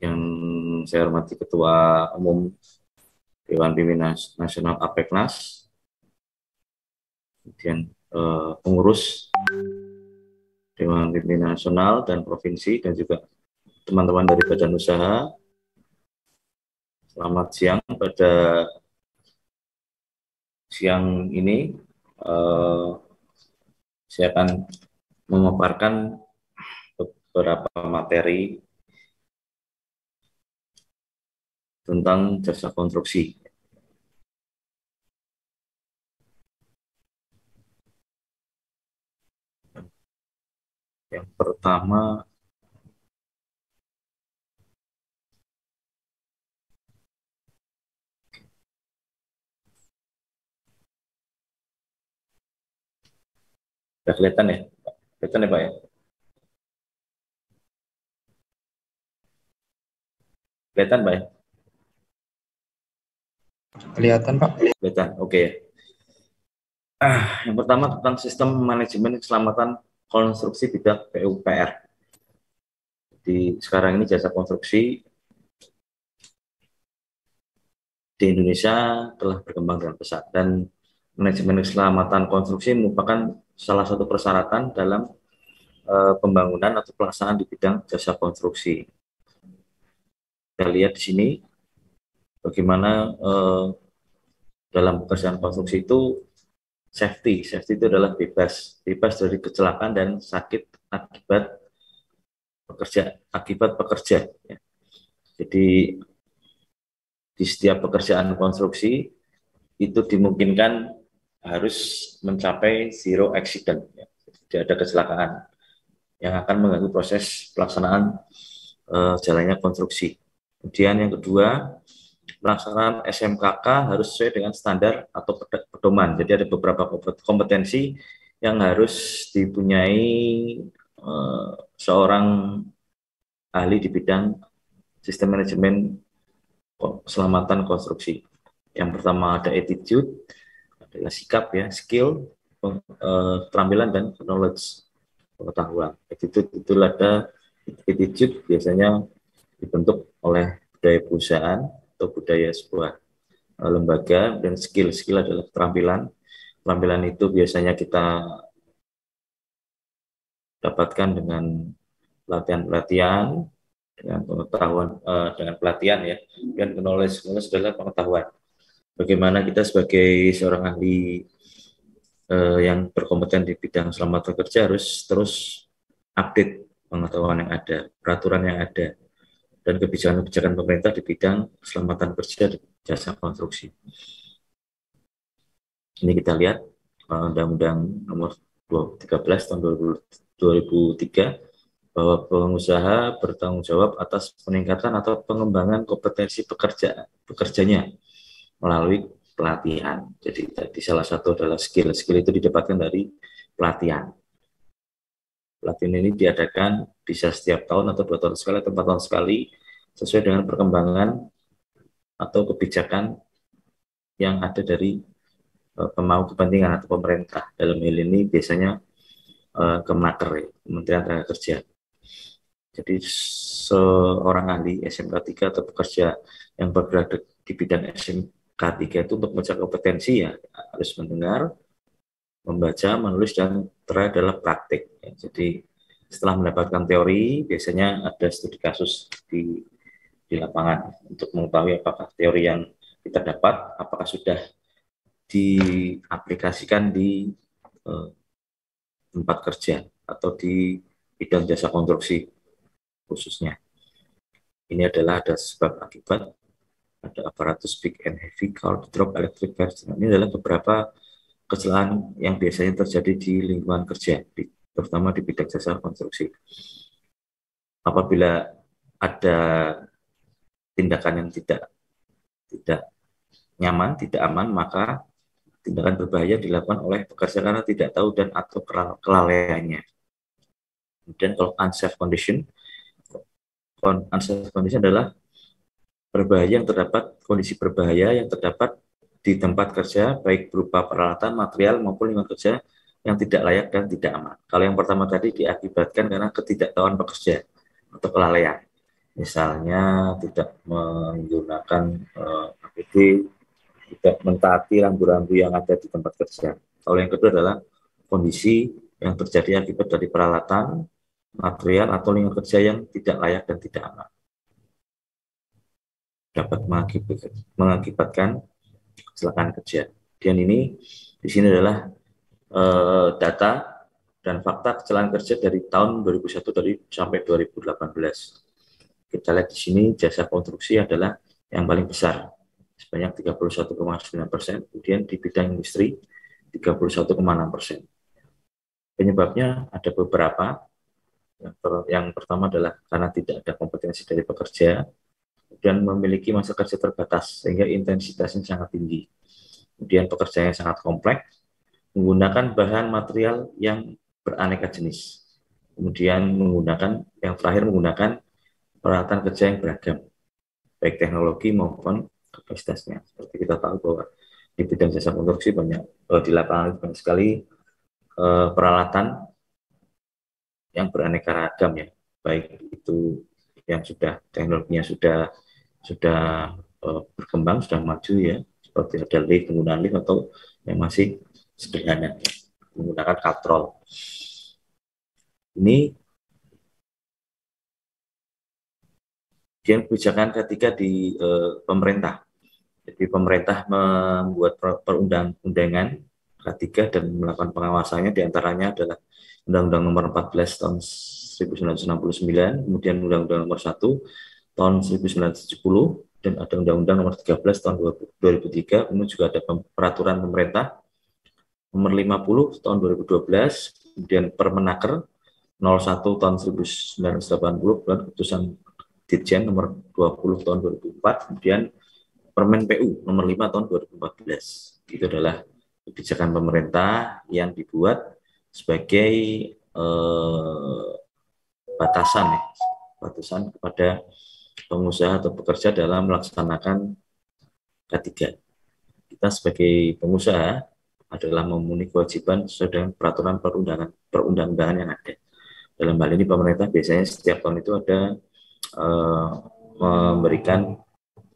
yang saya hormati Ketua Umum Dewan Pimpinan Nasional APEKNAS, kemudian pengurus Dewan Pimpinan Nasional dan Provinsi, dan juga teman-teman dari badan usaha. Selamat siang. Pada siang ini saya akan memaparkan beberapa materi tentang jasa konstruksi. Yang pertama, sudah kelihatan ya? Kelihatan ya Pak ya? Kelihatan Pak ya? Kelihatan Pak. Kelihatan, oke ya. Yang pertama tentang sistem manajemen keselamatan konstruksi bidang PUPR. Di sekarang ini jasa konstruksi di Indonesia telah berkembang dengan pesat, dan manajemen keselamatan konstruksi merupakan salah satu persyaratan dalam pembangunan atau pelaksanaan di bidang jasa konstruksi. Kita lihat di sini bagaimana dalam pekerjaan konstruksi itu safety itu adalah bebas dari kecelakaan dan sakit akibat pekerja. Ya. Jadi di setiap pekerjaan konstruksi itu dimungkinkan harus mencapai zero accident, ya. Tidak ada kecelakaan yang akan mengganggu proses pelaksanaan jalannya konstruksi. Kemudian yang kedua, pelaksanaan SMKK harus sesuai dengan standar atau pedoman. Jadi ada beberapa kompetensi yang harus dipunyai seorang ahli di bidang sistem manajemen keselamatan konstruksi. Yang pertama ada attitude, adalah sikap ya, skill, keterampilan dan knowledge, pengetahuan. Attitude biasanya dibentuk oleh budaya perusahaan atau budaya sebuah lembaga, dan skill adalah keterampilan itu biasanya kita dapatkan dengan pelatihan dengan pengetahuan, dengan pelatihan ya, dan knowledge adalah pengetahuan. Bagaimana kita sebagai seorang ahli yang berkompeten di bidang keselamatan kerja harus terus update pengetahuan yang ada, peraturan yang ada, dan kebijakan-kebijakan pemerintah di bidang keselamatan kerja dan jasa konstruksi. Ini kita lihat Undang-Undang Nomor 13 tahun 2003 bahwa pengusaha bertanggung jawab atas peningkatan atau pengembangan kompetensi pekerjanya melalui pelatihan. Jadi salah satu adalah skill itu didapatkan dari pelatihan. Pelatihan ini diadakan bisa setiap tahun atau 2 tahun sekali atau 4 tahun sekali sesuai dengan perkembangan atau kebijakan yang ada dari pemangku kepentingan atau pemerintah. Dalam hal ini biasanya Kemenaker, ya, Kementerian Tenaga Kerja. Jadi seorang ahli SMK 3 atau pekerja yang bergerak di bidang SMK 3 itu untuk mencapai kompetensi ya harus mendengar, membaca, menulis, dan terakhir adalah praktik. Ya. Jadi setelah mendapatkan teori, biasanya ada studi kasus di lapangan untuk mengetahui apakah teori yang kita dapat, apakah sudah diaplikasikan di tempat kerja atau di bidang jasa konstruksi khususnya. Ini adalah ada sebab akibat, ada aparatus big and heavy, cold drop, electric fire. Ini adalah beberapa kecelakaan yang biasanya terjadi di lingkungan kerja, terutama di bidang jasa konstruksi. Apabila ada tindakan yang tidak nyaman, tidak aman, maka tindakan berbahaya dilakukan oleh pekerja karena tidak tahu dan atau kelalaiannya. Kemudian kalau unsafe condition adalah kondisi berbahaya yang terdapat di tempat kerja, baik berupa peralatan, material, maupun lingkungan kerja yang tidak layak dan tidak aman. Kalau yang pertama tadi diakibatkan karena ketidaktahuan pekerja. atau kelalaian. Misalnya tidak menggunakan APD, tidak mentaati rambu-rambu yang ada di tempat kerja. Lalu yang kedua adalah kondisi yang terjadi akibat dari peralatan, material, atau lingkungan kerja yang tidak layak dan tidak aman. Dapat mengakibatkan kecelakaan kerja. Dan ini di sini adalah data dan fakta kecelakaan kerja dari tahun 2001 sampai 2018. Kita lihat di sini jasa konstruksi adalah yang paling besar sebanyak 31,9%, kemudian di bidang industri 31,6%. Penyebabnya ada beberapa. Yang pertama adalah karena tidak ada kompetensi dari pekerja, dan memiliki masa kerja terbatas sehingga intensitasnya sangat tinggi. Kemudian pekerjaannya sangat kompleks, menggunakan bahan material yang beraneka jenis. Kemudian yang terakhir menggunakan peralatan kerja yang beragam, baik teknologi maupun kapasitasnya. Seperti kita tahu bahwa di bidang jasa konstruksi di lapangan banyak sekali peralatan yang beraneka ragam ya, baik itu yang teknologinya sudah berkembang, sudah maju ya, seperti ada penggunaan lift atau yang masih sederhana menggunakan katrol. Ini kebijakan ketiga di pemerintah. Jadi pemerintah membuat perundang-undangan K3 dan melakukan pengawasannya, diantaranya adalah Undang-Undang Nomor 14 tahun 1969, kemudian Undang-Undang Nomor 1 tahun 1970, dan ada Undang-Undang Nomor 13 tahun 2003, kemudian juga ada Peraturan Pemerintah Nomor 50 tahun 2012, kemudian Permenaker 01 tahun 1980, dan Keputusan Dirjen Nomor 20 tahun 2004, kemudian Permen PU Nomor 5 tahun 2014. Itu adalah kebijakan pemerintah yang dibuat sebagai batasan kepada pengusaha atau pekerja dalam melaksanakan K3. Kita sebagai pengusaha adalah memenuhi kewajiban sesuai dengan peraturan perundang-undangan yang ada. Dalam hal ini pemerintah biasanya setiap tahun itu ada memberikan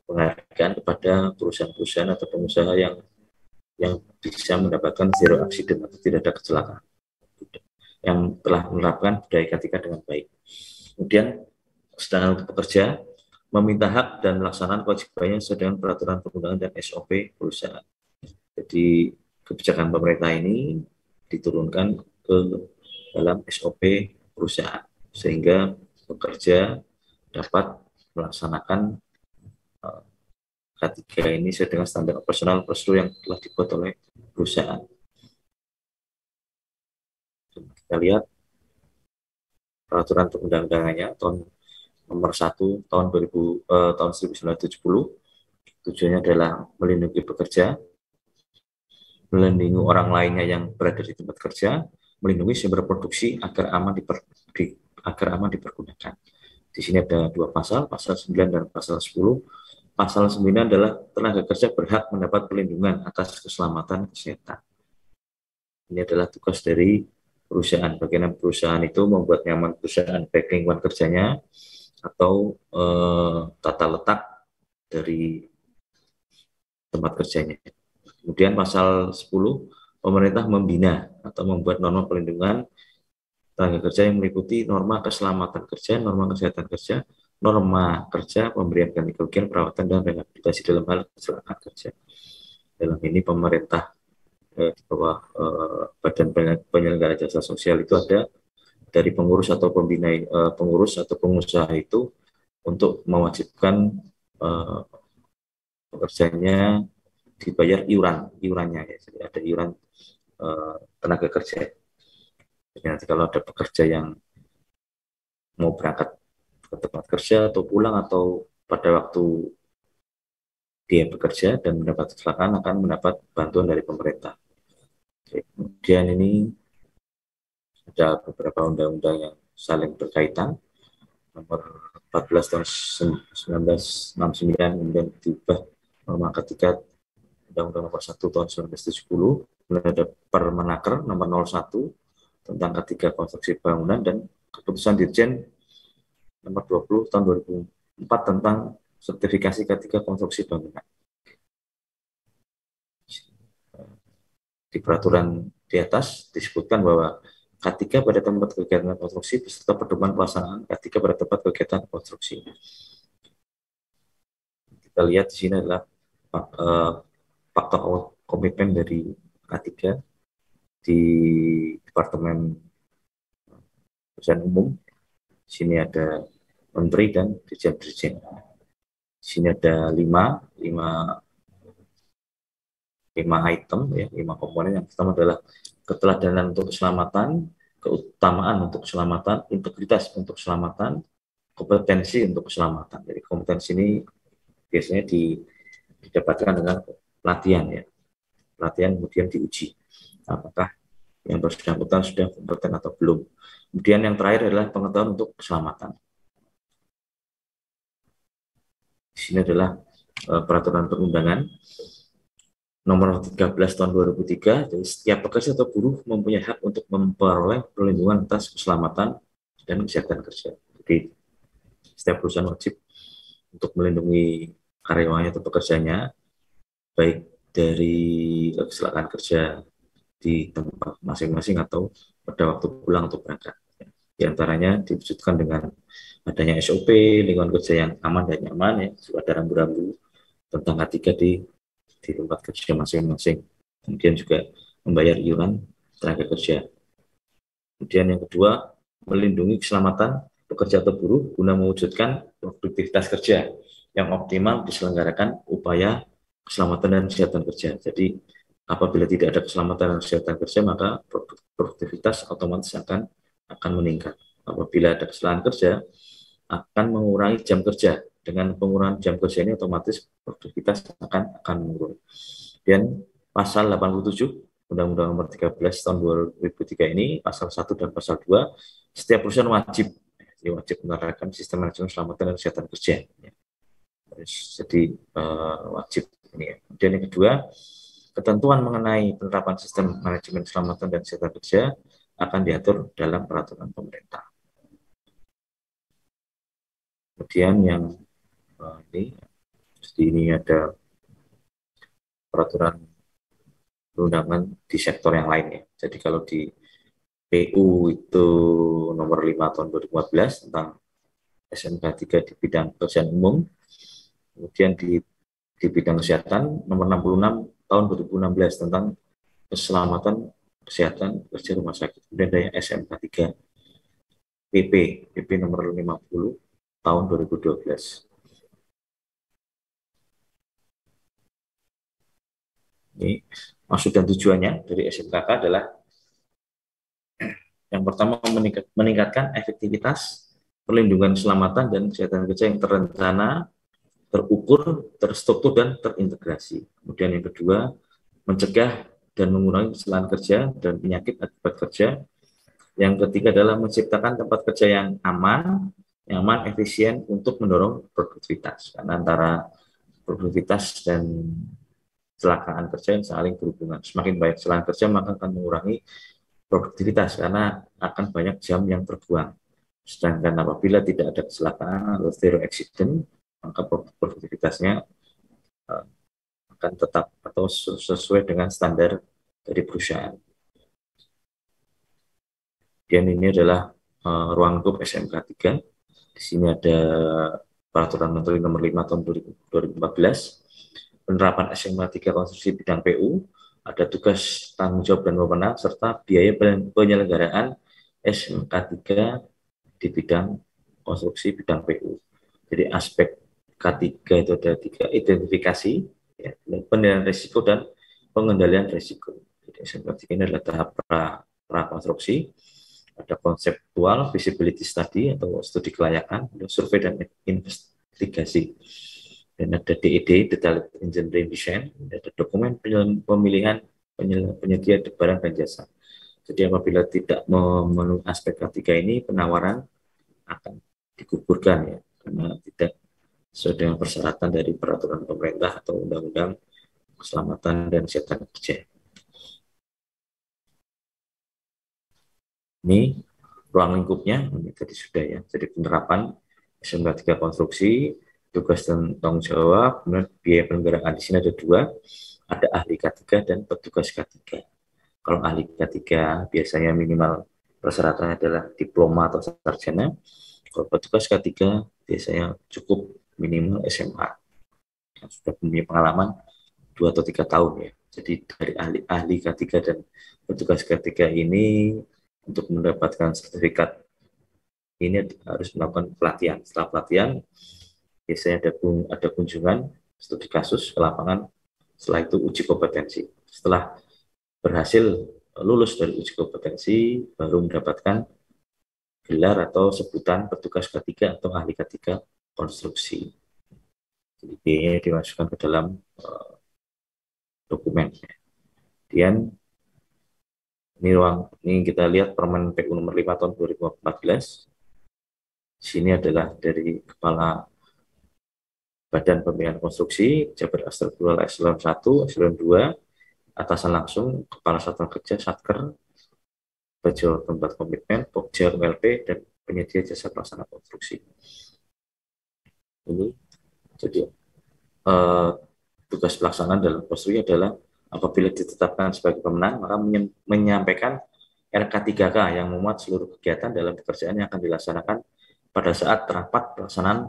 penghargaan kepada perusahaan-perusahaan atau pengusaha yang bisa mendapatkan zero accident atau tidak ada kecelakaan, yang telah menerapkan budaya ketika dengan baik. Kemudian sedangkan untuk pekerja meminta hak dan melaksanakan kewajibannya sesuai dengan peraturan perundangan dan SOP perusahaan. Jadi kebijakan pemerintah ini diturunkan ke dalam SOP perusahaan sehingga pekerja dapat melaksanakan K3 ini sesuai dengan standar operasional prosedur yang telah dibuat oleh perusahaan. Kita lihat peraturan perundang-undangannya tahun nomor 1 tahun 1970. Tujuannya adalah melindungi pekerja, melindungi orang lainnya yang berada di tempat kerja, melindungi sumber produksi agar aman dipergunakan. Di sini ada dua pasal 9 dan pasal 10. Pasal 9 adalah tenaga kerja berhak mendapat perlindungan atas keselamatan kesehatan. Ini adalah tugas dari perusahaan. Bagaimana perusahaan itu membuat nyaman perusahaan, baik lingkungan kerjanya atau tata letak dari tempat kerjanya. Kemudian pasal 10, pemerintah membina atau membuat norma perlindungan tenaga kerja yang meliputi norma keselamatan kerja, norma kesehatan kerja, norma kerja, pemberian ganti kerugian, perawatan, dan rehabilitasi dalam hal kecelakaan kerja. Dalam ini pemerintah di bawah Badan Penyelenggara Jasa Sosial itu ada dari pengurus atau pengurus atau pengusaha itu untuk mewajibkan pekerjanya dibayar iurannya ya. Jadi ada iuran tenaga kerja. Jadi nanti kalau ada pekerja yang mau berangkat ke tempat kerja atau pulang atau pada waktu dia bekerja dan mendapat kecelakaan akan mendapat bantuan dari pemerintah. Kemudian ini ada beberapa undang-undang yang saling berkaitan. Nomor 14 tahun 1969 kemudian diubah norma ketika Undang-Undang Nomor 1 tahun 1970. Kemudian ada Permenaker Nomor 01 tentang K3 konstruksi bangunan dan Keputusan Dirjen nomor 20 tahun 2004 tentang sertifikasi ketiga konstruksi bangunan. Di peraturan di atas disebutkan bahwa K3 pada tempat kegiatan konstruksi beserta pedoman pelaksanaan K3 pada tempat kegiatan konstruksi. Kita lihat di sini adalah faktor komitmen dari K3 di Departemen Pekerjaan Umum. Di sini ada menteri dan dirjen-dirjen. Di sini ada 5 item, ya, 5 komponen. Yang pertama adalah keteladanan untuk keselamatan, keutamaan untuk keselamatan, integritas untuk keselamatan, kompetensi untuk keselamatan. Jadi kompetensi ini biasanya didapatkan dengan pelatihan, ya. Pelatihan kemudian diuji apakah yang bersangkutan sudah kompeten atau belum. Kemudian yang terakhir adalah pengetahuan untuk keselamatan. Di sini adalah peraturan perundangan nomor 13 tahun 2003. Jadi setiap pekerja atau buruh mempunyai hak untuk memperoleh perlindungan atas keselamatan dan kesehatan kerja. Jadi setiap perusahaan wajib untuk melindungi karyawannya atau pekerjanya, baik dari kecelakaan kerja di tempat masing-masing atau pada waktu pulang atau berangkat. Di antaranya diwujudkan dengan adanya SOP, lingkungan kerja yang aman dan nyaman, ya, ada rambu-rambu tentang K3 di tempat kerja masing-masing. Kemudian juga membayar iuran tenaga kerja. Kemudian yang kedua, melindungi keselamatan pekerja atau buruh guna mewujudkan produktivitas kerja yang optimal diselenggarakan upaya keselamatan dan kesehatan kerja. Jadi apabila tidak ada keselamatan dan kesehatan kerja, maka produktivitas otomatis akan meningkat. Apabila ada kesalahan kerja, akan mengurangi jam kerja. Dengan pengurangan jam kerja ini otomatis produktivitas akan menurun. Dan pasal 87 Undang-Undang Nomor 13 tahun 2003 ini, pasal 1 dan pasal 2, setiap perusahaan wajib menerapkan sistem manajemen keselamatan dan kesehatan kerja. Jadi wajib ini, ya. Kemudian yang kedua, ketentuan mengenai penerapan sistem manajemen keselamatan dan kesehatan kerja akan diatur dalam peraturan pemerintah. Kemudian yang ini ada peraturan perundangan di sektor yang lain, ya. Jadi kalau di PU itu nomor 5 tahun 2014 tentang SMK 3 di bidang pekerjaan umum. Kemudian di bidang kesehatan nomor 66 tahun 2016 tentang keselamatan kesehatan kerja rumah sakit. Kemudian ada SMK 3 PP nomor 50 tahun 2012. Ini maksud dan tujuannya dari SMKK adalah yang pertama meningkatkan efektivitas perlindungan keselamatan dan kesehatan kerja yang terencana, terukur, terstruktur, dan terintegrasi. Kemudian yang kedua, mencegah dan mengurangi kesalahan kerja dan penyakit akibat kerja. Yang ketiga adalah menciptakan tempat kerja yang aman, nyaman, efisien untuk mendorong produktivitas. Karena antara produktivitas dan kecelakaan kerja yang saling berhubungan. Semakin banyak kecelakaan kerja, maka akan mengurangi produktivitas karena akan banyak jam yang terbuang. Sedangkan apabila tidak ada kecelakaan atau zero accident, maka produktivitasnya akan tetap atau sesuai dengan standar dari perusahaan. Dan ini adalah ruang lingkup SMK 3. Di sini ada peraturan Menteri nomor 5 tahun 2014, penerapan SMK 3 konstruksi bidang PU, ada tugas, tanggung jawab dan wewenang serta biaya penyelenggaraan SMK 3 di bidang konstruksi bidang PU. Jadi aspek K3 itu ada 3, identifikasi, ya, penilaian risiko dan pengendalian risiko. Jadi SMK 3 ini adalah tahap prakonstruksi, ada konseptual, feasibility study atau studi kelayakan, ada survei dan investigasi, dan ada DED, detailed engineering design, ada dokumen pemilihan penyedia barang dan jasa. Jadi apabila tidak memenuhi aspek K3 ini, penawaran akan digugurkan, ya, karena tidak sesuai dengan persyaratan dari peraturan pemerintah atau undang-undang keselamatan dan kesehatan kerja. Ini ruang lingkupnya, ini tadi sudah, ya. Jadi penerapan SMK 3 konstruksi, tugas dan tanggung jawab, kemudian biaya penyelenggaraan di sini ada dua, ada ahli K3 dan petugas K3. Kalau ahli K3 biasanya minimal persyaratannya adalah diploma atau sarjana. Kalau petugas K3 biasanya cukup minimal SMA yang sudah punya pengalaman 2 atau 3 tahun ya. Jadi dari ahli K3 dan petugas K3 ini untuk mendapatkan sertifikat ini harus melakukan pelatihan. Setelah pelatihan biasanya ada kunjungan studi kasus ke lapangan, setelah itu uji kompetensi. Setelah berhasil lulus dari uji kompetensi baru mendapatkan gelar atau sebutan petugas K3 atau ahli K3 konstruksi. Jadi B-nya dimasukkan ke dalam dokumen. Kemudian ini kita lihat Permen PU nomor 5 tahun 2014. Sini adalah dari Kepala Badan Pembinaan Konstruksi, Jabar Astagfirullah Eselon 1, Eselon 2, atasan langsung Kepala Satuan Kerja Satker, Bajul Tempat Komitmen, Pokja ULP, dan penyedia jasa pelaksana konstruksi. Ini jadi tugas pelaksanaan dalam konstruksi adalah apabila ditetapkan sebagai pemenang, maka menyampaikan RK3K yang memuat seluruh kegiatan dalam pekerjaan yang akan dilaksanakan pada saat rapat pelaksanaan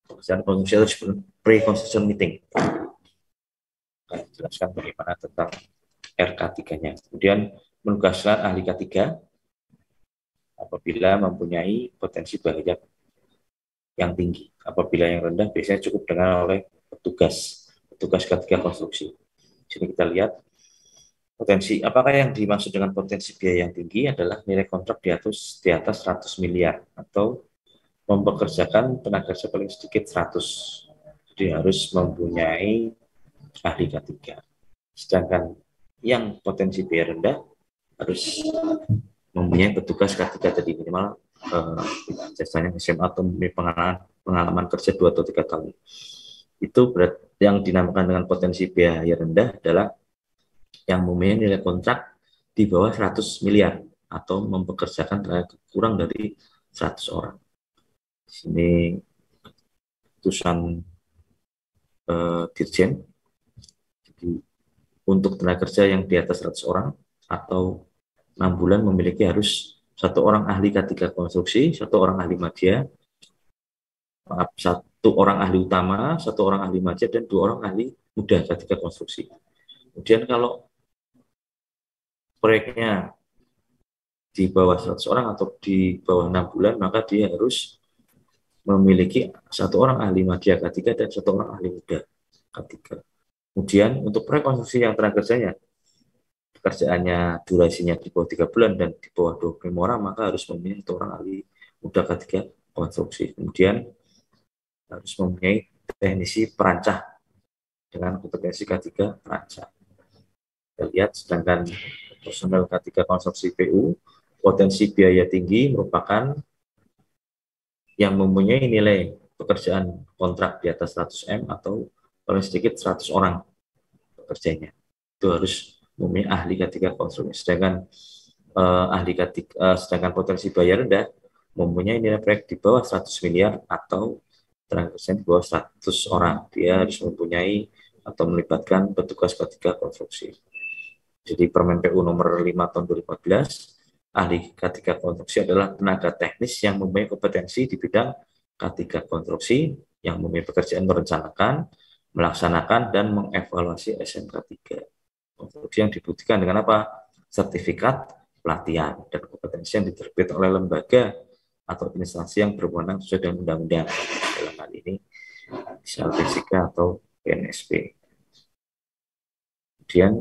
pekerjaan konstruksi atau pre-construction meeting. Akan dijelaskan bagaimana tentang RK3-nya. Kemudian menugaskan ahli K3 apabila mempunyai potensi bahaya yang tinggi. Apabila yang rendah biasanya cukup dengan oleh petugas K3 konstruksi. Sini kita lihat potensi, apakah yang dimaksud dengan potensi biaya yang tinggi adalah nilai kontrak di atas 100 miliar atau mempekerjakan tenaga kerja paling sedikit 100. Jadi harus mempunyai ahli K3. Sedangkan yang potensi biaya rendah harus mempunyai petugas K3 tadi minimal jasanya SMA atau pengalaman kerja 2 atau 3 tahun. Itu yang dinamakan dengan potensi biaya rendah adalah yang mempunyai nilai kontrak di bawah 100 miliar atau mempekerjakan kurang dari 100 orang. Di sini keputusan Dirjen. Jadi untuk tenaga kerja yang di atas 100 orang atau 6 bulan memiliki harus 1 orang ahli K3 konstruksi, 1 orang ahli media, 1 orang ahli utama, 1 orang ahli media, dan 2 orang ahli muda K3 konstruksi. Kemudian kalau proyeknya di bawah 100 orang atau di bawah 6 bulan, maka dia harus memiliki 1 orang ahli media K3 dan 1 orang ahli muda K3. Kemudian untuk proyek konstruksi yang tenaga kerjanya pekerjaannya durasinya di bawah 3 bulan dan di bawah 25 orang, maka harus memiliki 1 orang ahli muda K3 konstruksi. Kemudian harus mempunyai teknisi perancah dengan kompetensi K3 perancah. Kita lihat, sedangkan personel K3 konstruksi PU potensi biaya tinggi merupakan yang mempunyai nilai pekerjaan kontrak di atas 100 M atau paling sedikit 100 orang pekerjanya. Itu harus mempunyai ahli K3 konstruksi. Sedangkan sedangkan potensi biaya rendah mempunyai nilai proyek di bawah 100 miliar atau tenaga kerja di bawah 100 orang. Dia harus mempunyai atau melibatkan petugas K3 konstruksi. Jadi Permen PU nomor 5 tahun 2014, ahli K3 konstruksi adalah tenaga teknis yang mempunyai kompetensi di bidang K3 konstruksi yang mempunyai pekerjaan merencanakan, melaksanakan, dan mengevaluasi SMK 3 konstruksi yang dibuktikan dengan apa? Sertifikat, pelatihan, dan kompetensi yang diterbitkan oleh lembaga atau instansi yang berwenang sesuai dengan undang-undang. Dalam hal ini, misal fisika atau PNSP. Kemudian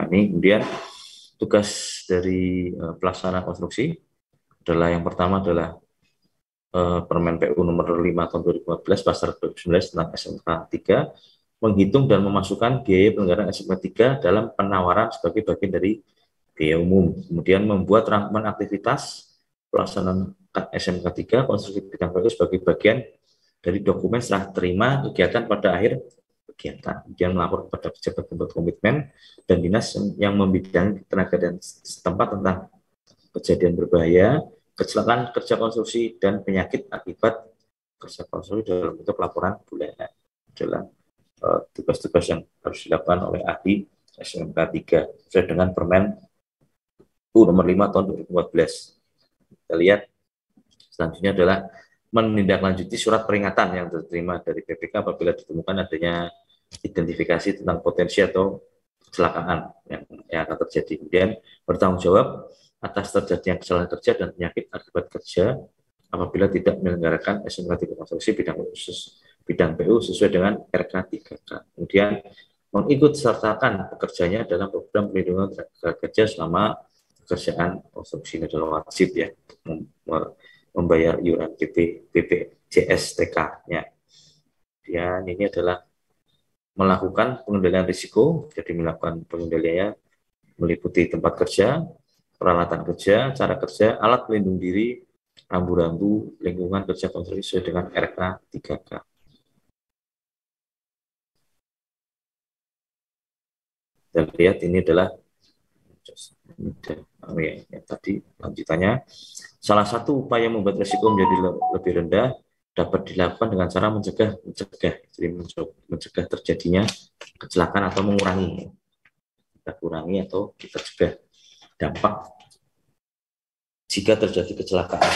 ini kemudian tugas dari pelaksana konstruksi adalah yang pertama adalah Permen PU nomor 5 tahun 2014 pasal 2019 tentang SMK 3 menghitung dan memasukkan biaya penyelenggaraan SMK 3 dalam penawaran sebagai bagian dari biaya umum. Kemudian membuat rangkuman aktivitas pelaksanaan SMK 3 konstruksi bidang PU sebagai bagian dari dokumen serah terima kegiatan pada akhir kegiatan. Kemudian melapor kepada pejabat tempat komitmen dan dinas yang membidangi tenaga dan setempat tentang kejadian berbahaya, kecelakaan kerja konstruksi, dan penyakit akibat kerja konstruksi dalam bentuk laporan bulanan. Adalah tugas-tugas yang harus dilakukan oleh ahli SMK 3 sesuai dengan Permen nomor 5 tahun 2014. Kita lihat selanjutnya adalah menindaklanjuti surat peringatan yang diterima dari PPK apabila ditemukan adanya identifikasi tentang potensi atau kecelakaan yang akan terjadi. Kemudian bertanggung jawab atas terjadinya kesalahan kerja dan penyakit akibat kerja apabila tidak menyelenggarakan SMK 3 konstruksi bidang PU sesuai dengan RK 3K. Kemudian mengikut sertakan pekerjanya dalam program perlindungan tenaga kerja selama pekerjaan konstruksi. Ini adalah wajib ya membayar iuran BPJS TK-nya. Dan ini adalah melakukan pengendalian risiko, jadi melakukan pengendaliannya meliputi tempat kerja, peralatan kerja, cara kerja, alat pelindung diri, rambu-rambu, lingkungan kerja konstruksi sesuai dengan RK 3K. Dan lihat ini adalah tadi lanjutannya. Salah satu upaya membuat risiko menjadi lebih rendah dapat dilakukan dengan cara mencegah, jadi mencegah terjadinya kecelakaan atau mengurangi, kita kurangi atau kita cegah dampak jika terjadi kecelakaan.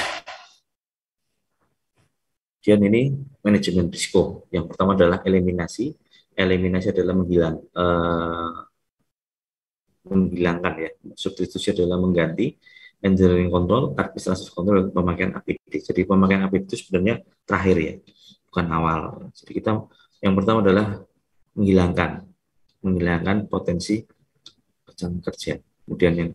Dan ini manajemen risiko. Yang pertama adalah eliminasi. Eliminasi adalah menghilangkan ya. Substitusi adalah mengganti. Engineering control, administrative control, dan pemakaian APD. Jadi pemakaian APD itu sebenarnya terakhir ya, bukan awal. Jadi kita yang pertama adalah menghilangkan potensi kecelakaan kerja. Kemudian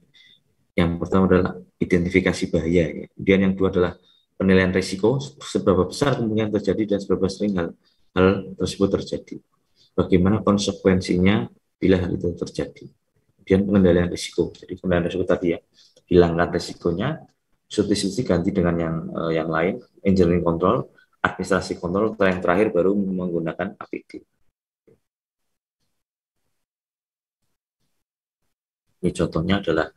yang pertama adalah identifikasi bahaya. Ya. Kemudian yang kedua adalah penilaian risiko, seberapa besar kemungkinan terjadi dan seberapa sering hal tersebut terjadi. Bagaimana konsekuensinya bila hal itu terjadi. Kemudian pengendalian risiko. Jadi pengendalian risiko tadi ya, hilangkan risikonya, substitusi ganti dengan yang lain, engineering control, administrasi kontrol, yang terakhir baru menggunakan APD. Ini contohnya adalah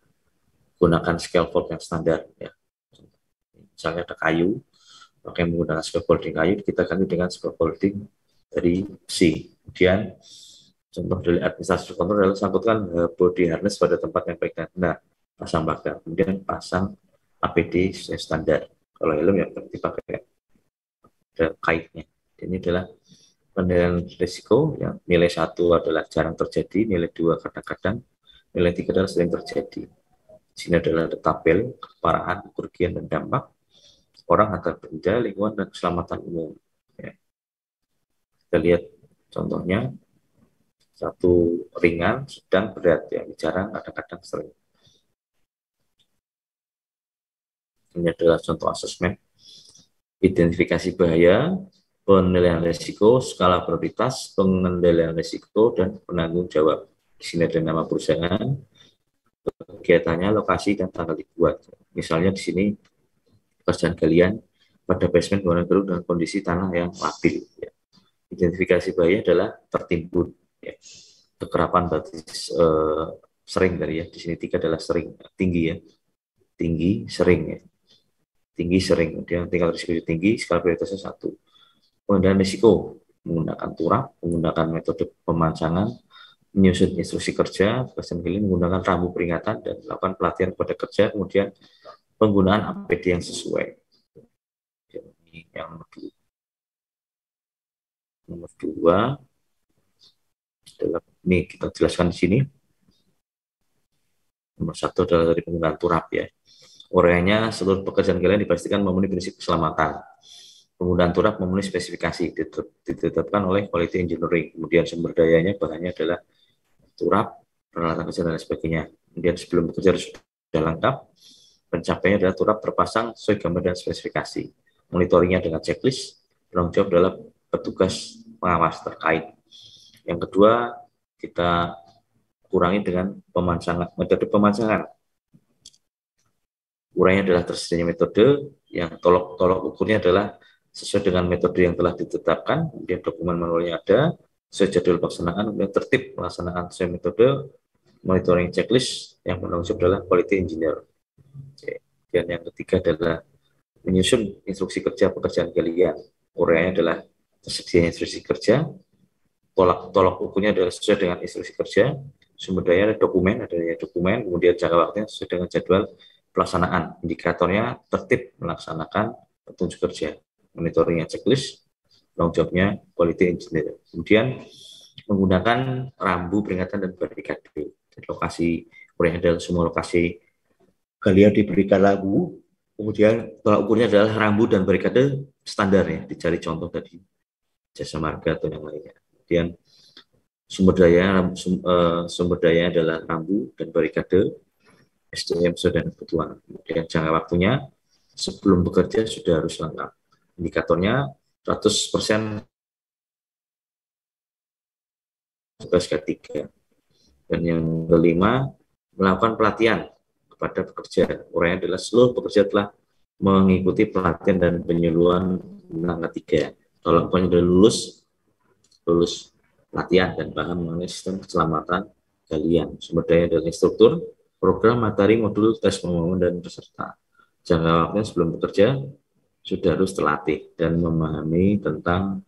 gunakan scaffold yang standar ya. Misalnya ada kayu, pakai menggunakan scaffolding kayu, kita ganti dengan scaffolding dari besi. Kemudian contoh dari administrasi kontrol adalah sangkutkan body harness pada tempat yang baik dan benar, pasang pagar, kemudian pasang APD sesuai standar. Kalau helm ya berarti pakai kaitnya. Ini adalah penilaian risiko yang nilai 1 adalah jarang terjadi, nilai 2 kadang-kadang, nilai 3 adalah sering terjadi. Di sini adalah tabel keparahan, kerugian dan dampak orang atau benda, lingkungan dan keselamatan umum. Ya. Kita lihat contohnya. Satu ringan, sedang, berat, ya, jarang, kadang-kadang sering. Ini adalah contoh asesmen, identifikasi bahaya, penilaian risiko, skala prioritas, pengendalian risiko, dan penanggung jawab. Di sini ada nama perusahaan, kegiatannya, lokasi, dan tanggal dibuat. Misalnya di sini pekerjaan galian pada basement bangunan baru dengan kondisi tanah yang labil. Ya. Identifikasi bahaya adalah tertimbun. Ya. Kekerapan batis sering dari ya, di sini 3 adalah sering, tinggi ya, tinggi sering ya, tinggi sering, kemudian tinggal risiko tinggi, skala prioritasnya 1. Pengendalian risiko menggunakan turap, menggunakan metode pemancangan, menyusun instruksi kerja, menggunakan rambu peringatan dan melakukan pelatihan kepada kerja, kemudian penggunaan APD yang sesuai. Ini yang nomor 2 adalah ini kita jelaskan di sini. Nomor 1 adalah dari penggunaan turap ya. Uraiannya seluruh pekerjaan kalian dipastikan memenuhi prinsip keselamatan. Penggunaan turap memenuhi spesifikasi ditetapkan oleh quality engineering. Kemudian sumber dayanya bahannya adalah turap, peralatan kerja dan sebagainya. Kemudian sebelum bekerja sudah lengkap, pencapaiannya adalah turap terpasang sesuai gambar dan spesifikasi. Monitoringnya dengan checklist. Penanggung jawab adalah petugas pengawas terkait. Yang kedua, kita kurangi dengan pemancangan, metode pemancangan. Uraiannya adalah tersedianya metode, yang tolok ukurnya adalah sesuai dengan metode yang telah ditetapkan, kemudian dokumen manualnya ada, sesuai jadwal pelaksanaan, kemudian tertib pelaksanaan sesuai metode, monitoring checklist, yang penanggung jawab adalah quality engineer. Oke. Dan yang ketiga adalah menyusun instruksi kerja pekerjaan kalian. Uraiannya adalah tersedia instruksi kerja, tolak ukurnya adalah sesuai dengan instruksi kerja, sumber daya ada dokumen, kemudian jangka waktunya sesuai dengan jadwal pelaksanaan, indikatornya tertib melaksanakan petunjuk kerja, monitoringnya checklist, tanggung jawabnya quality engineer. Kemudian menggunakan rambu peringatan dan barikade. Lokasi uraian adalah semua lokasi kalian diberikan rambu, kemudian tolak ukurnya adalah rambu dan barikade standar ya, dicari contoh dari jasa marga atau yang lainnya. Kemudian sumber daya adalah rambu dan barikade, SDM sesuai dengan kebutuhan. Kemudian jangka waktunya sebelum bekerja sudah harus lengkap. Indikatornya 100% tugas ketiga. Dan yang kelima, melakukan pelatihan kepada pekerja. Uraian adalah seluruh pekerja telah mengikuti pelatihan dan penyuluhan tentang ketiga. Kalau sudah lulus pelatihan dan paham mengenai sistem keselamatan kalian. Sumber daya dari instruktur, program, materi, modul, tes pemahaman dan peserta. Jangka waktunya sebelum bekerja sudah harus terlatih dan memahami tentang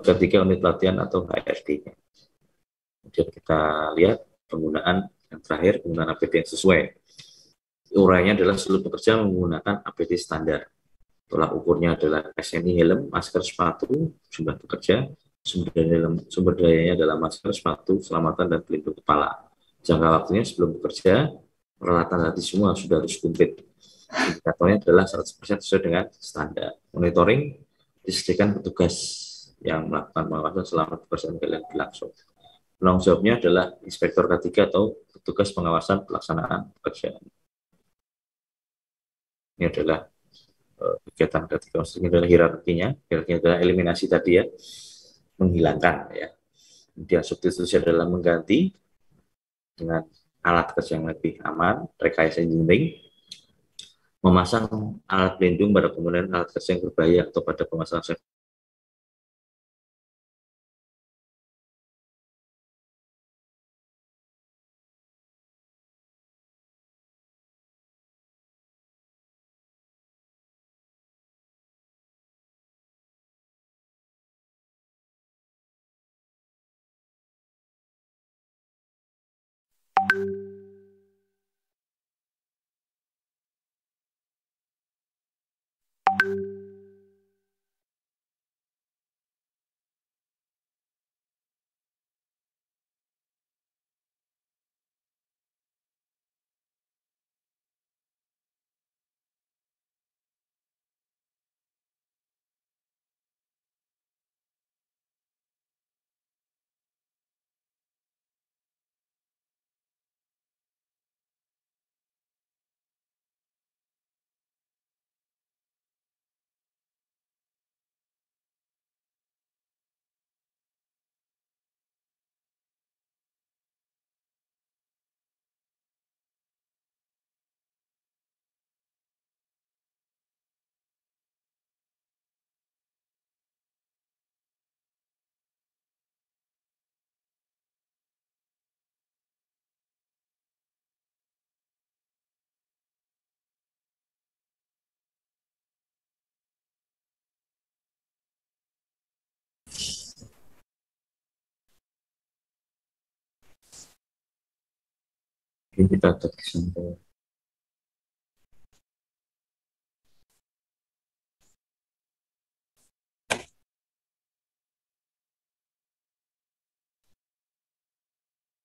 ketiga unit latihan atau HRD-nya. Kemudian kita lihat penggunaan yang terakhir, penggunaan APD yang sesuai. Uraiannya adalah seluruh pekerja menggunakan APD standar. Tolak ukurnya adalah SNI helm, masker, sepatu, jumlah pekerja, sumber dayanya adalah masker, sepatu, selamatan, dan pelindung kepala. Jangka waktunya sebelum bekerja, peralatan latih semua sudah harus komplit. Indikatornya adalah 100% sesuai dengan standar. Monitoring disediakan petugas yang melakukan pengawasan selama pekerjaan kalian berlangsung. Penanggung jawabnya adalah inspektur K3 atau petugas pengawasan pelaksanaan pekerjaan. Ini adalah kegiatan K3 ini adalah hierarkinya adalah eliminasi tadi ya, menghilangkan ya. Kemudian substitusi adalah mengganti dengan alat kerja yang lebih aman, rekayasa engineering, memasang alat pelindung pada komponen alat kerja yang berbahaya atau pada pemasangan ini kita sampai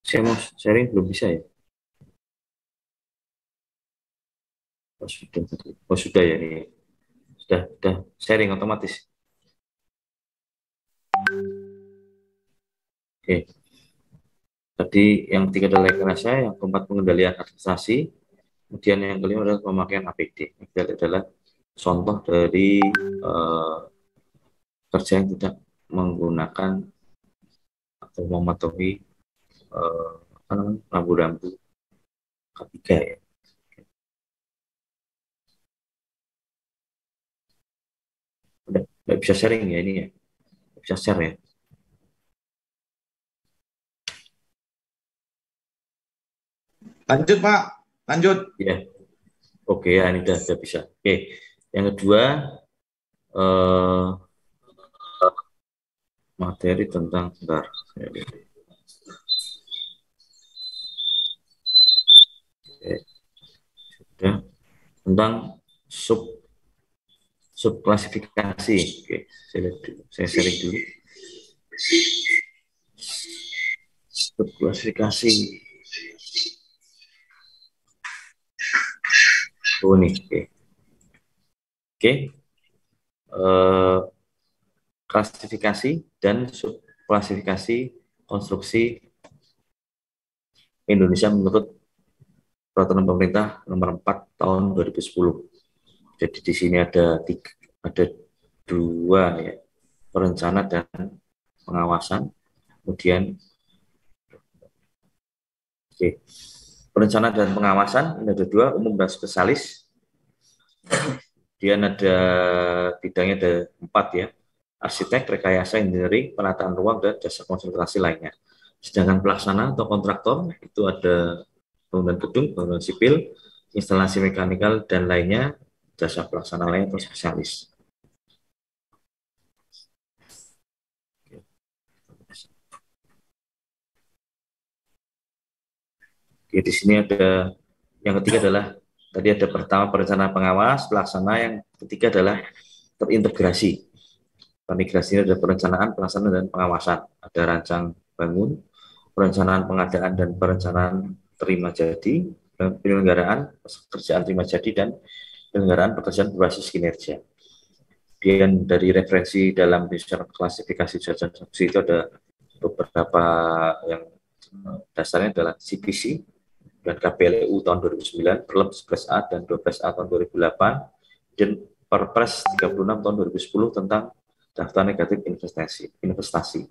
saya mau sharing belum bisa ya. Oh sudah ya, ini sudah sharing otomatis. Oke, tadi yang tiga adalah rekayasa, yang keempat pengendalian administrasi, kemudian yang kelima adalah pemakaian APD. Ini adalah contoh dari kerja yang tidak menggunakan atau mematuhi rambu-rambu K3 ya. Udah. Nggak bisa sharing ya ini ya, nggak bisa share ya. Lanjut, Pak. Lanjut. Ya, oke ya ini udah bisa. Oke, yang kedua eh, materi tentang bentar. Oke, sudah tentang sub subklasifikasi. Oke, saya lihat dulu. Saya sharing dulu. Subklasifikasi. Oh nih, oke. Oke, eh, klasifikasi dan subklasifikasi konstruksi Indonesia menurut Peraturan Pemerintah Nomor 4 Tahun 2010. Jadi di sini ada dua ya, perencana dan pengawasan. Kemudian oke, perencana dan pengawasan ini ada dua, umum dan spesialis. Dia ada bidangnya ada 4 ya, arsitek, rekayasa, engineering, penataan ruang, dan jasa konsultasi lainnya. Sedangkan pelaksana atau kontraktor itu ada bangunan gedung, bangunan sipil, instalasi mekanikal, dan lainnya, jasa pelaksana lain atau spesialis. Oke, di sini ada yang ketiga adalah tadi ada pertama perencanaan pengawas, pelaksana, yang ketiga adalah terintegrasi. Terintegrasi ada perencanaan, pelaksanaan, dan pengawasan. Ada rancang bangun, perencanaan pengadaan dan perencanaan terima jadi, penyelenggaraan pekerjaan terima jadi, dan penyelenggaraan pekerjaan berbasis kinerja. Kemudian dari referensi dalam klasifikasi jasa saksi itu ada beberapa yang dasarnya adalah CPC dan KPLU tahun 2009, Perlep 11A dan 12A tahun 2008, dan Perpres 36 tahun 2010 tentang daftar negatif investasi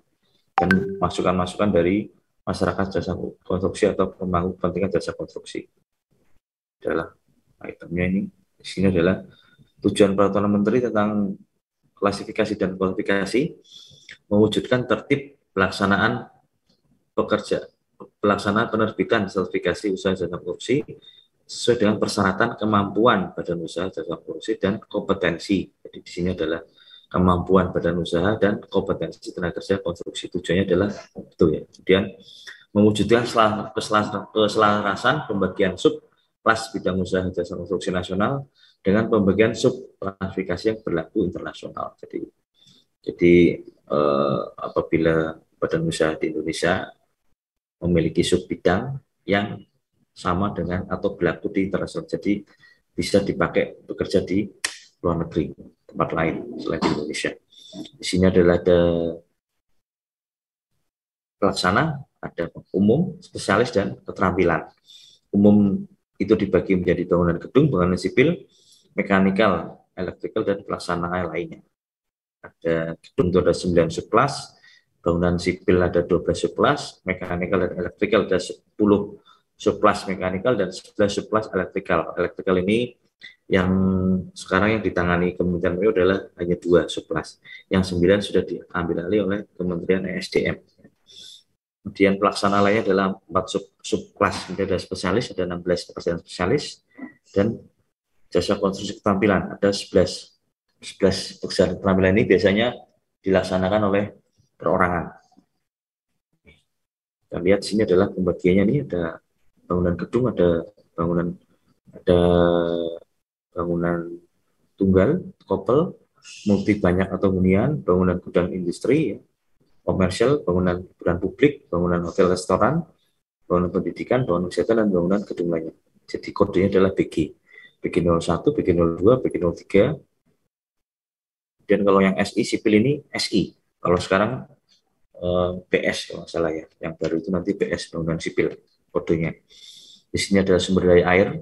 dan masukan-masukan dari masyarakat jasa konstruksi atau pemangku kepentingan jasa konstruksi. Adalah itemnya ini. Di sini adalah tujuan peraturan menteri tentang klasifikasi dan kualifikasi mewujudkan tertib pelaksanaan pekerja pelaksanaan penerbitan sertifikasi usaha jasa korupsi sesuai dengan persyaratan kemampuan badan usaha jasa korupsi dan kompetensi. Jadi di sini adalah kemampuan badan usaha dan kompetensi tenaga kerja konstruksi. Tujuannya adalah itu ya. Kemudian mewujudkan keselarasan pembagian sub kelas bidang usaha jasa konstruksi nasional dengan pembagian sub klasifikasi yang berlaku internasional. Jadi apabila badan usaha di Indonesia memiliki sub bidang yang sama dengan atau berlaku di internasional, jadi bisa dipakai bekerja di luar negeri, tempat lain selain di Indonesia. Di sini adalah ada pelaksana, ada umum, spesialis, dan keterampilan. Umum itu dibagi menjadi bangunan gedung, bangunan sipil, mekanikal, elektrikal, dan pelaksana lainnya. Ada gedung itu ada 9 subkelas, bangunan sipil ada 12 subkelas, mekanikal dan elektrikal ada 10 subkelas mekanikal dan 11 subkelas elektrikal. Elektrikal ini yang sekarang yang ditangani Kementerian PU adalah hanya 2 subkelas. Yang 9 sudah diambil alih oleh Kementerian ESDM. Kemudian pelaksana lainnya adalah 4 subkelas. Kemudian ada spesialis, ada 16 pekerjaan spesialis, dan jasa konstruksi keterampilan ada 11 pekerjaan keterampilan ini biasanya dilaksanakan oleh perorangan. Kita lihat sini adalah pembagiannya, ini ada bangunan gedung, ada bangunan tunggal, couple, multi banyak atau hunian, bangunan gudang industri, komersial, bangunan hiburan publik, bangunan hotel restoran, bangunan pendidikan, bangunan kesehatan, dan bangunan gedung lainnya. Jadi kodenya adalah BG. BG01, BG02, BG03. Dan kalau yang SI sipil ini SI. Kalau sekarang PS kalau nggak salah ya. Yang baru itu nanti PS bangunan sipil kodenya. Di sini ada sumber daya air,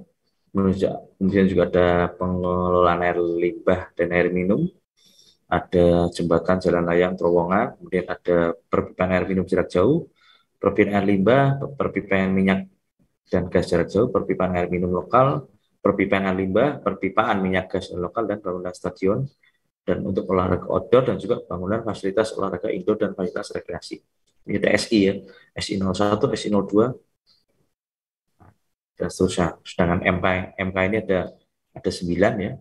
kemudian juga ada pengelolaan air limbah dan air minum, ada jembatan, jalan layang, terowongan, kemudian ada perpipaan air minum jarak jauh, perpipaan air limbah, perpipaan minyak dan gas jarak jauh, perpipaan air minum lokal, perpipaan air limbah, perpipaan minyak gas lokal, dan bangunan stadion dan untuk olahraga outdoor dan juga bangunan fasilitas olahraga indoor dan fasilitas rekreasi. Ini ada SI ya, SI 01, SI 02, dan seterusnya. Sedangkan MK ini ada 9 ya.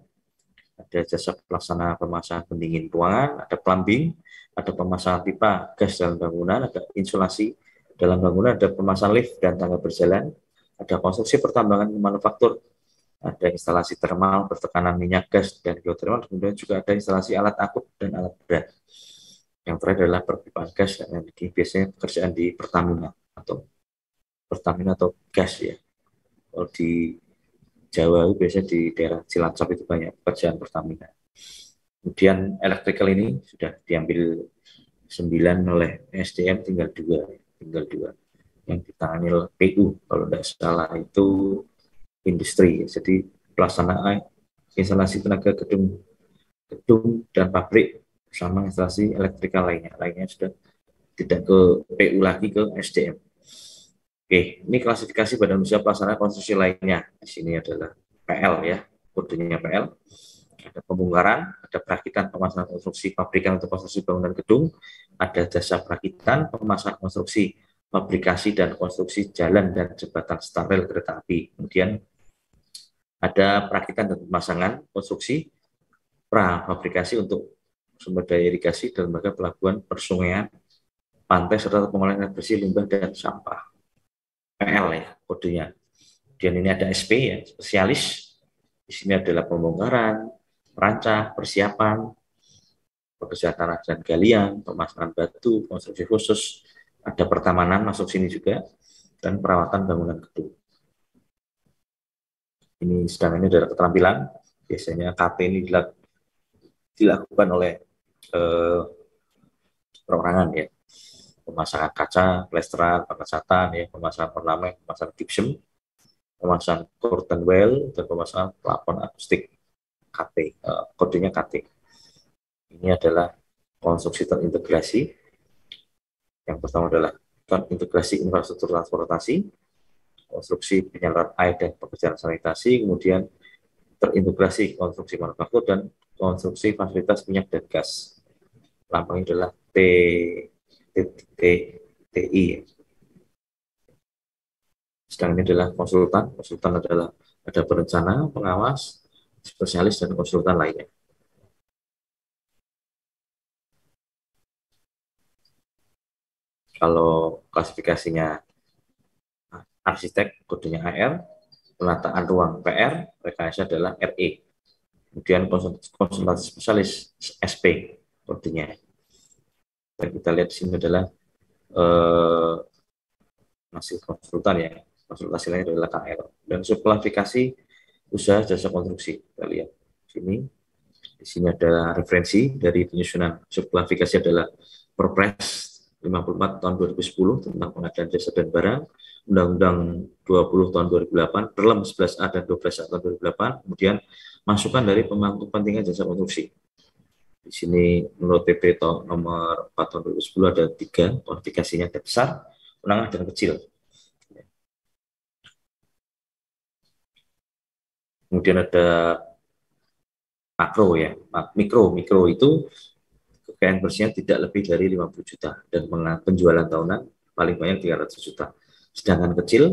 Ada jasa pelaksana pemasangan pendingin ruangan, ada plumbing, ada pemasangan pipa gas dalam bangunan, ada insulasi dalam bangunan, ada pemasangan lift dan tangga berjalan, ada konstruksi pertambangan manufaktur, ada instalasi termal bertekanan minyak gas dan geotermal, kemudian juga ada instalasi alat angkut dan alat berat. Yang terakhir adalah perpipaan gas dan energi, biasanya pekerjaan di Pertamina atau gas ya. Kalau di Jawa biasanya di daerah Cilacap itu banyak pekerjaan Pertamina. Kemudian electrical ini sudah diambil 9 oleh SDM, tinggal dua yang ditangani oleh PU, kalau tidak salah itu industri. Jadi pelaksanaan instalasi tenaga gedung dan pabrik bersama instalasi elektrikal lainnya sudah tidak ke PU lagi, ke SDM. Oke, ini klasifikasi badan usaha pelaksana konstruksi lainnya. Di sini adalah PL ya, kodenya PL. Ada pembongkaran, ada perakitan pemasangan konstruksi pabrikan untuk konstruksi bangunan gedung, ada jasa perakitan, pemasangan konstruksi, fabrikasi dan konstruksi jalan dan jembatan steril kereta api. Kemudian ada perakitan dan pemasangan konstruksi prafabrikasi untuk sumber daya irigasi dan lembaga pelabuhan persungaian, pantai serta pengolahan air bersih, limbah dan sampah. PL ya kodenya. Kemudian ini ada SP ya, spesialis. Di sini adalah pembongkaran, perancah, persiapan, pekerjaan tanah dan galian, pemasangan batu, konstruksi khusus, ada pertamanan masuk sini juga, dan perawatan bangunan gedung. Ini sedang ini adalah keterampilan. Biasanya KT ini dilakukan oleh perorangan ya. Pemasangan kaca, plesteran, pengecatan, ya, pemasangan ornamen, pemasangan gypsum, pemasangan curtain well, dan pemasangan plafon akustik KT, kodenya KT. Ini adalah konstruksi terintegrasi. Yang pertama adalah terintegrasi infrastruktur transportasi, konstruksi penyaluran air dan pekerjaan sanitasi, kemudian terintegrasi konstruksi manufaktur dan konstruksi fasilitas minyak dan gas. Lambangnya adalah TI. Sedang ini adalah konsultan. Konsultan adalah ada perencana, pengawas, spesialis, dan konsultan lainnya. Kalau klasifikasinya arsitek, kodenya AR, penataan ruang PR, rekayasa adalah RE. Kemudian konsultasi spesialis SP, kodenya. Dan kita lihat di sini adalah hasil konsultan ya, konsultasi lainnya adalah KR. Dan subklasifikasi usaha jasa konstruksi, kita lihat sini. Di sini ada referensi dari penyusunan subklasifikasi adalah Perpres 54 tahun 2010 tentang pengadaan jasa dan barang, Undang-Undang 20 tahun 2008, Perlem 11A dan 12A tahun 2008, kemudian masukan dari pemangku kepentingan jasa konstruksi. Di sini menurut PP nomor 4 tahun 2010 ada 3 kualifikasinya, ada besar, menengah, dan kecil. Kemudian ada makro ya, mikro itu kekayaan bersihnya tidak lebih dari 50 juta dan penjualan tahunan paling banyak 300 juta. Sedangkan kecil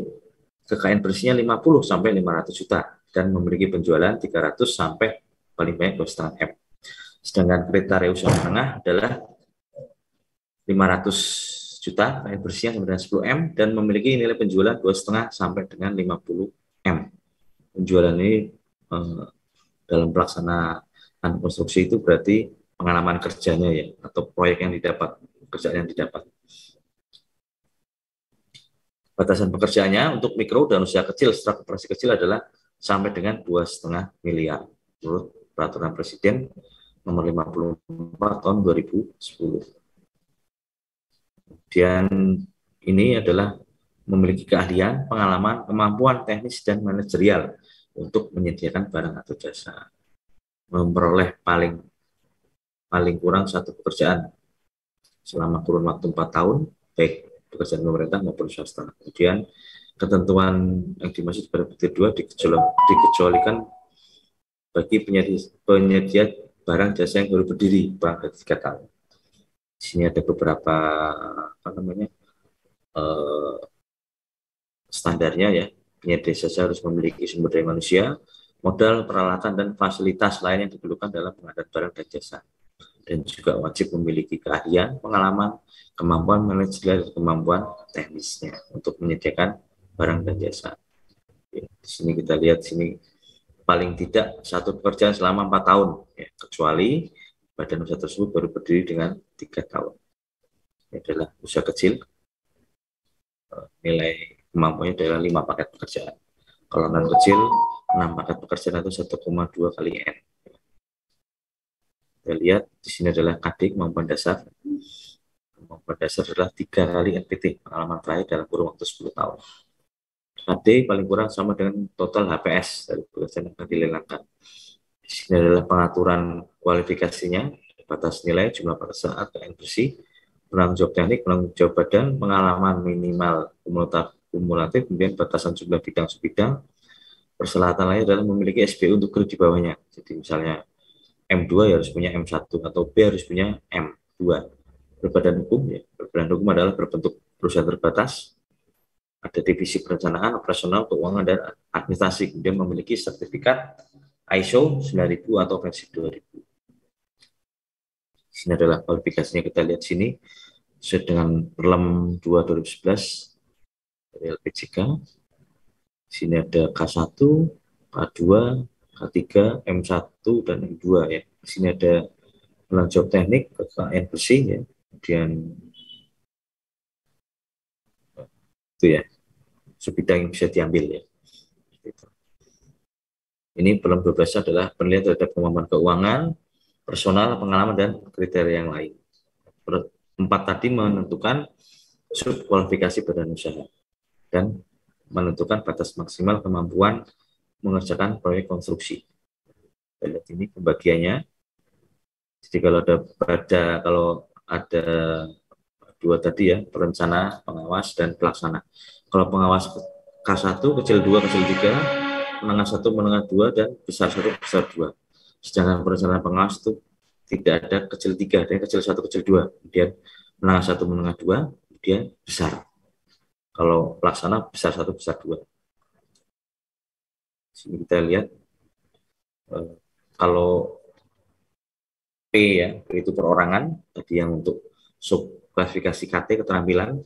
kekayaan bersihnya 50 sampai 500 juta dan memiliki penjualan 300 sampai paling banyak 2,5 M. Sedangkan kriteria usaha menengah adalah 500 juta kekayaan bersihnya sampai dengan 10 M dan memiliki nilai penjualan 2,5 sampai dengan 50 M. Penjualan ini dalam pelaksanaan konstruksi itu berarti pengalaman kerjanya ya, atau proyek yang didapat, pekerjaan yang didapat. Batasan pekerjaannya untuk mikro dan usaha kecil setelah operasi kecil adalah sampai dengan 2,5 miliar menurut Peraturan Presiden nomor 54 tahun 2010. Kemudian ini adalah memiliki keahlian, pengalaman, kemampuan teknis dan manajerial untuk menyediakan barang atau jasa, memperoleh paling kurang satu pekerjaan selama kurun waktu 4 tahun, baik pekerjaan pemerintah maupun swasta. Kemudian ketentuan yang dimaksud pada butir 2 dikecualikan bagi penyedia barang jasa yang baru berdiri kurang dari 3 tahun. Di sini ada beberapa standarnya ya. Penyedia jasa harus memiliki sumber daya manusia, modal, peralatan, dan fasilitas lain yang diperlukan dalam pengadaan barang dan jasa. Dan juga wajib memiliki keahlian, pengalaman, kemampuan manajerial, dan kemampuan teknisnya untuk menyediakan barang dan jasa. Di sini kita lihat sini paling tidak satu pekerjaan selama 4 tahun, ya, kecuali badan usaha tersebut baru berdiri dengan 3 tahun. Ini adalah usaha kecil, nilai kemampuannya adalah 5 paket pekerjaan. Kalau non kecil, 6 paket pekerjaan itu 1,2 kali N. Kita lihat di sini adalah KD, kemampuan dasar. Kemampuan dasar adalah 3 kali NPT, pengalaman terakhir dalam kurun waktu 10 tahun. KD paling kurang sama dengan total HPS dari pekerjaan yang akan dilelangkan. Di sini adalah pengaturan kualifikasinya, batas nilai, jumlah pada saat, KN bersih, penanggung jawab teknik, penanggung jawab badan, pengalaman minimal kumulatif, kemudian batasan jumlah bidang sebidang. Persyaratan lain adalah memiliki SBU untuk grade di bawahnya. Jadi misalnya M2 ya harus punya M1 atau B harus punya M2. Berbadan hukum ya, berbadan hukum adalah berbentuk perusahaan terbatas, ada divisi perencanaan, operasional, keuangan, dan administrasi, kemudian memiliki sertifikat ISO 9000 atau versi 2000. Sini adalah kualifikasinya, kita lihat sini sesuai dengan Perlem 2 2011 dari LPJK. Sini ada K1, K2, K3, M1, dan M2 ya. Di sini ada penanggung jawab teknik, KN bersih ya. Kemudian itu ya, sebidang yang bisa diambil ya. Ini Perlem 12 adalah penilaian terhadap kemampuan keuangan, personal, pengalaman, dan kriteria yang lain. 4 tadi menentukan subkualifikasi badan usaha dan menentukan batas maksimal kemampuan mengerjakan proyek konstruksi. Kita lihat ini pembagiannya. Jadi kalau ada 2 tadi ya, perencana, pengawas, dan pelaksana. Kalau pengawas K1, kecil 2, kecil 3, menengah 1, menengah 2, dan besar 1, besar 2. Sedangkan perencana pengawas itu tidak ada kecil 3, ada kecil 1, kecil 2. Kemudian menengah 1, menengah 2, kemudian besar. Kalau pelaksana besar 1, besar 2. Sini kita lihat kalau P ya, itu perorangan, tadi yang untuk sub klasifikasi KT keterampilan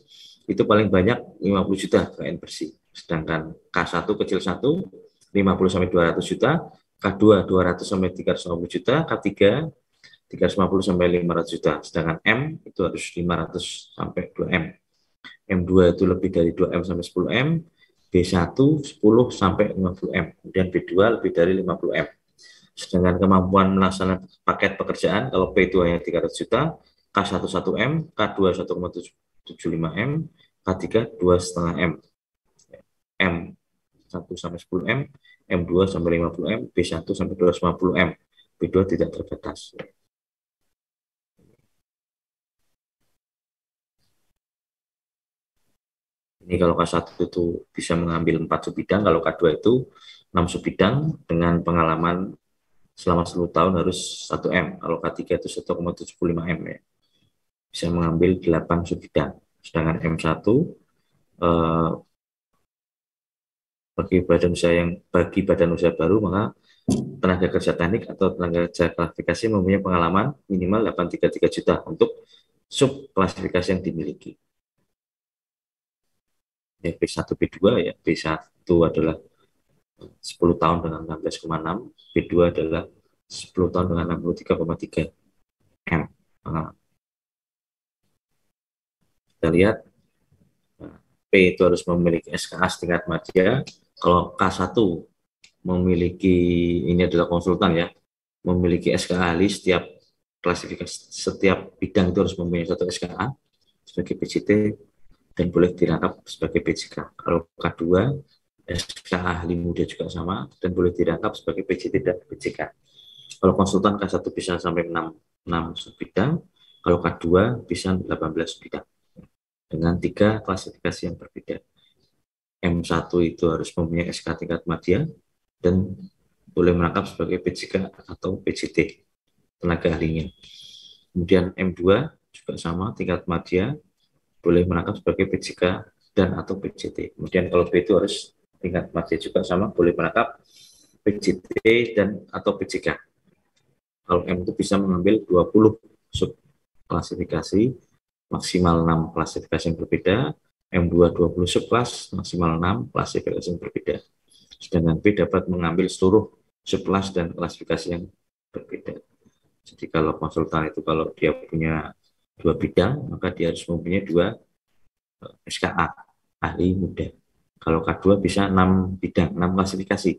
itu paling banyak 50 juta KN bersih. Sedangkan K1 kecil 1 50 sampai 200 juta, K2 200 sampai 350 juta, K3 350 sampai 500 juta. Sedangkan M itu harus 500 sampai 2M. M2 itu lebih dari 2M sampai 10M, B1 10 sampai 50M, kemudian B2 lebih dari 50M. Sedangkan kemampuan melaksanakan paket pekerjaan, kalau P itu hanya 300 juta, K1 1M, K2 1,75M, K3 2,5M, M 1 sampai 10M, M2 sampai 50M, B1 sampai 250M, B2 tidak terbatas. Ini kalau K1 itu bisa mengambil 4 subbidang, kalau K2 itu 6 subbidang dengan pengalaman selama 10 tahun harus 1M. Kalau K3 itu 1,75M ya. Bisa mengambil 8 subbidang. Sedangkan M1 bagi badan usaha baru, maka tenaga kerja teknik atau tenaga kerja klasifikasi mempunyai pengalaman minimal 833 juta untuk sub klasifikasi yang dimiliki. Ya, B1 B2 ya, B1 adalah 10 tahun dengan 16,6, B2 adalah 10 tahun dengan 63,3 M. Kita lihat P itu harus memiliki SKA setingkat madya. Kalau K1 memiliki, ini adalah konsultan ya, memiliki SKA ahli, setiap klasifikasi, setiap bidang itu harus mempunyai 1 SKA sebagai PJT dan boleh dirangkap sebagai PJK. Kalau K2 SKA ahli muda juga sama dan boleh dirangkap sebagai PJT dan PJK. Kalau konsultan K1 bisa sampai 6 bidang, kalau K2 bisa 18 bidang dengan 3 klasifikasi yang berbeda. M1 itu harus mempunyai SK tingkat madya dan boleh merangkap sebagai PJK atau PJT. tenaga ahlinya. Kemudian M2 juga sama, tingkat madya, boleh menangkap sebagai PJK dan atau PJT. Kemudian kalau B itu harus tingkat madya juga sama, boleh menangkap PJT dan atau PJK. Kalau M itu bisa mengambil 20 sub klasifikasi, maksimal 6 klasifikasi yang berbeda, M2 20 subkelas, maksimal 6 klasifikasi yang berbeda. Sedangkan B dapat mengambil seluruh subkelas dan klasifikasi yang berbeda. Jadi kalau konsultan itu kalau dia punya 2 bidang, maka dia harus mempunyai 2 SKA, ahli muda. Kalau K2 bisa 6 bidang, 6 klasifikasi.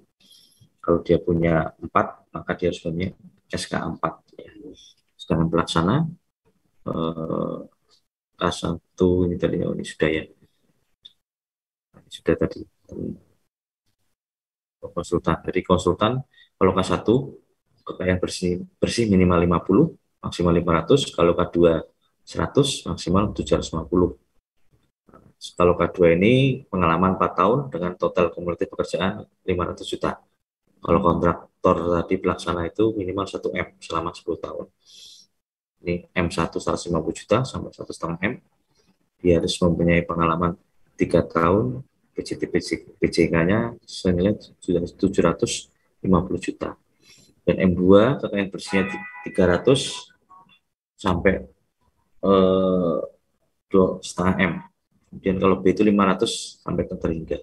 Kalau dia punya 4, maka dia harus punya SKA 4. Ya. Sedangkan pelaksana, K1 ini tadi, ini sudah ya. Sudah tadi. Konsultan. Jadi konsultan, kalau K1, kekayaan bersih minimal 50, maksimal 500. Kalau K2, 100, maksimal 750. Kalau K2 ini pengalaman 4 tahun dengan total kumulatif pekerjaan 500 juta. Kalau kontraktor tadi pelaksana itu minimal 1 M selama 10 tahun. Ini M1 150 juta sampai 1,5 M. Dia harus mempunyai pengalaman 3 tahun, PJK-nya senilai sudah 750 juta. Dan M2 kekayaan bersihnya 300 sampai 2,5 M. Kemudian kalau B itu 500 sampai terhingga.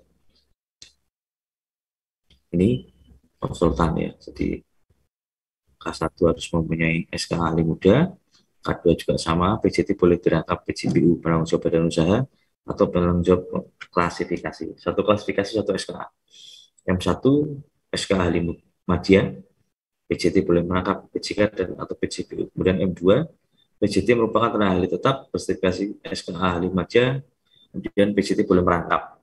Ini konsultan ya. Jadi K1 harus mempunyai SK ahli muda, K2 juga sama, PJT boleh dirangkap PJBU, penanggung jawab badan usaha, atau penanggung jawab klasifikasi. Satu klasifikasi, satu SKA. M1, SK ahli madya, PJT boleh menangkap PJK dan atau PJBU. Kemudian M2, PJT merupakan tenaga ahli tetap, sertifikasi SKA ahli madya, kemudian PJT boleh merangkap.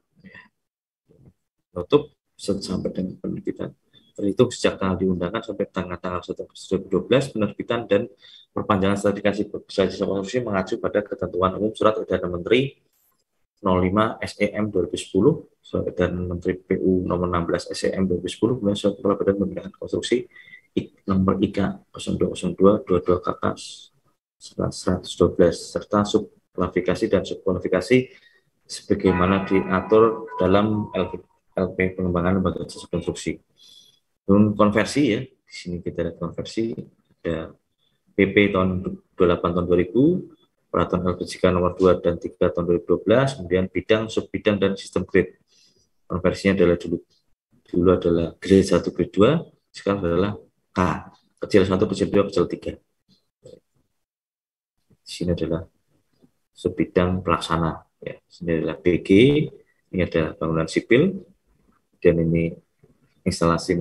Tutup sampai dengan penerbitan. Terhitung sejak tanggal diundangkan sampai tanggal 1 Agustus 2012, penerbitan dan perpanjangan sertifikasi jasa konstruksi mengacu pada ketentuan umum Surat Edaran Menteri 05 SEM 2010, Surat Edaran Menteri PU nomor 16 SEM 2010, kemudian Surat Kepala Badan Pembinaan Konstruksi nomor IK 0202 22 KK 112 serta subkualifikasi dan subkualifikasi sebagaimana diatur dalam LP pengembangan lembaga jasa konstruksi. Konversi ya, di sini kita lihat konversi, ada PP tahun 28 tahun 2000, peraturan LPJK nomor 2 dan 3 tahun 2012, kemudian bidang, subbidang, dan sistem grade. Konversinya adalah dulu adalah grade 1, grade 2, sekarang adalah K, kecil 1, kecil 2, kecil 3. Di sini adalah subbidang pelaksana. Ya, di sini adalah BG, ini ada bangunan sipil, dan ini instalasi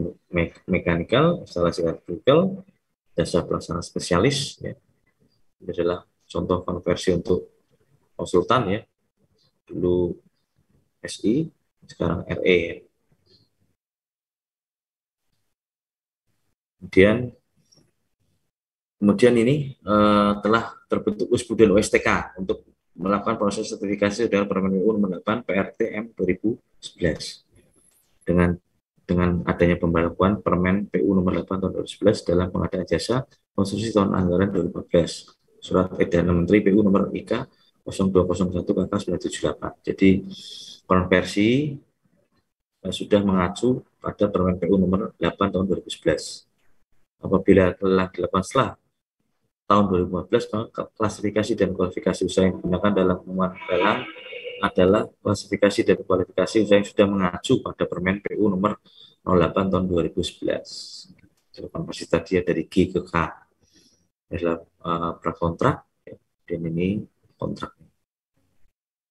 mekanikal, instalasi elektrikal, jasa pelaksana spesialis. Ya. Ini adalah contoh konversi untuk konsultan ya. Dulu SI, sekarang RE. Kemudian ini telah terbentuk USBU dan OSTK untuk melakukan proses sertifikasi dengan Permen PU nomor 8 PRTM 2011. Dengan adanya pemberlakuan Permen PU nomor 8 tahun 2011 dalam pengadaan jasa konstruksi tahun anggaran 2014. Surat Edaran Menteri PU nomor IK 0201 KK 978. Jadi konversi sudah mengacu pada Permen PU nomor 8 tahun 2011. Apabila telah dilakukan setelah tahun 2015, maka klasifikasi dan kualifikasi usaha yang digunakan dalam pengumuman lelang adalah klasifikasi dan kualifikasi usaha yang sudah mengacu pada Permen PU nomor 08 tahun 2011. Konversi tadi dari G ke K adalah prakontrak, dan ini kontrak.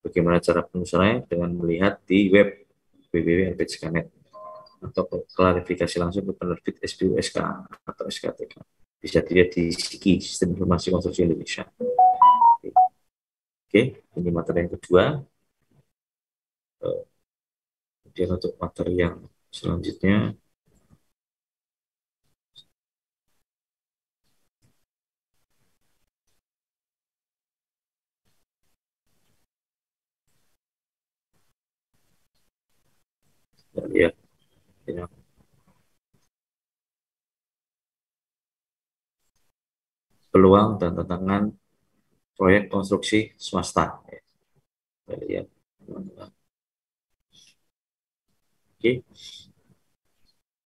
Bagaimana cara penyusunannya? Dengan melihat di web www.lpjk.net atau klarifikasi langsung ke penerbit SPU SK atau SKTK. Bisa dilihat di SIKI, Sistem Informasi Konstruksi Indonesia. Oke, ini materi yang kedua. Kemudian untuk materi yang selanjutnya, kita lihat ya. peluang dan tantangan proyek konstruksi swasta. Kita lihat. Oke.